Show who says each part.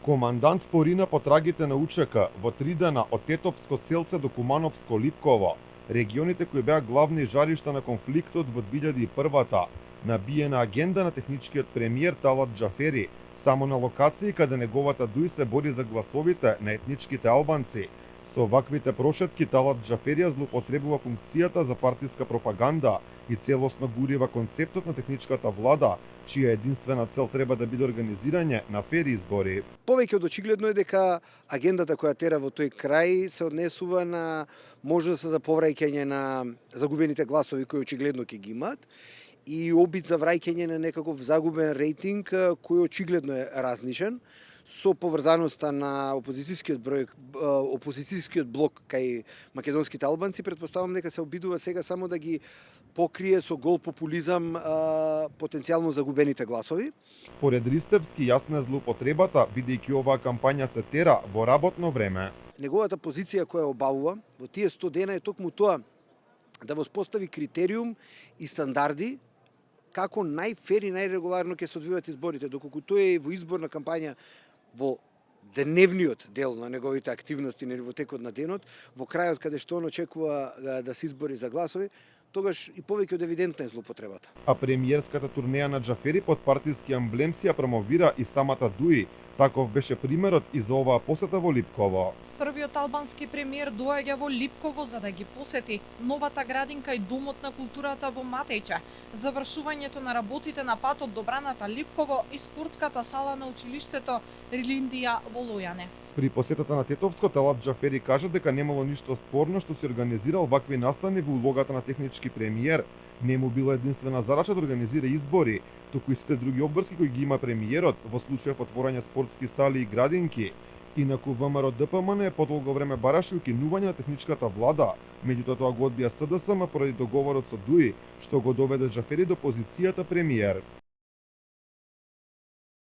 Speaker 1: Командант Форина по трагите на УЧК во 3 дена од Тетовско селце до Кумановско-Липково, регионите кои беа главни жаришта на конфликтот во 2001-та, набиена агенда на техничкиот премиер Талат Џафери, само на локации каде неговата дуј се бори за гласовите на етничките албанци. Со ваквите прошетки Талат Џафери злоупотребува функцијата за партиска пропаганда и целосно гурива концептот на техничката влада, чија единствена цел треба да биде организирање на фери избори.
Speaker 2: Повеќе од очигледно е дека агендата која тера во тој крај се однесува на можност за повраќање на загубените гласови кои очигледно ќе ги имаат и обид за враќање на некаков загубен рейтинг кој очигледно е разнишен со поврзаноста на опозицијскиот блок кај македонските албанци. Претпоставам дека се обидува сега само да ги покрие со гол популизам потенцијално загубените гласови.
Speaker 1: Според Ристевски јасна е злоупотребата, бидејќи оваа кампања се тера во работно време.
Speaker 2: Неговата позиција која обавува во тие 100 дена е токму тоа да воспостави критериум и стандарди како најфер и најрегуларно ќе се одвиваат изборите, доколку тој е во изборна кампања во дневниот дел на неговите активности во текот на денот, во крајот каде што он очекува да се избори за гласови, тогаш и повеќе од евидентна е злоупотребата.
Speaker 1: А премиерската турнеја на Џафери под партиски амблем си ја промовира и самата дуи. Таков беше примерот и за оваа посета во Липково.
Speaker 3: Првиот албански премиер доаѓа во Липково за да ги посети новата градинка и домот на културата во Матејче, завршувањето на работите на патот до Браната Липково и спортската сала на училиштето Рилиндија во Лојане.
Speaker 1: При посетата на Тетовско, Талат Џафери кажа дека немало ништо спорно што се организирал вакви настани во улогата на технички премиер. Не му била единствена задача да организира избори, туку и сите други обврски кои ги има премиерот во случајов отворање спортски сали и градинки. Инаку ВМРО ДПМН е подолго време бараше укинување на техничката влада, меѓутоа тоа го одбија СДСМ поради договорот со ДУИ, што го доведе Џафери до позицијата премиер.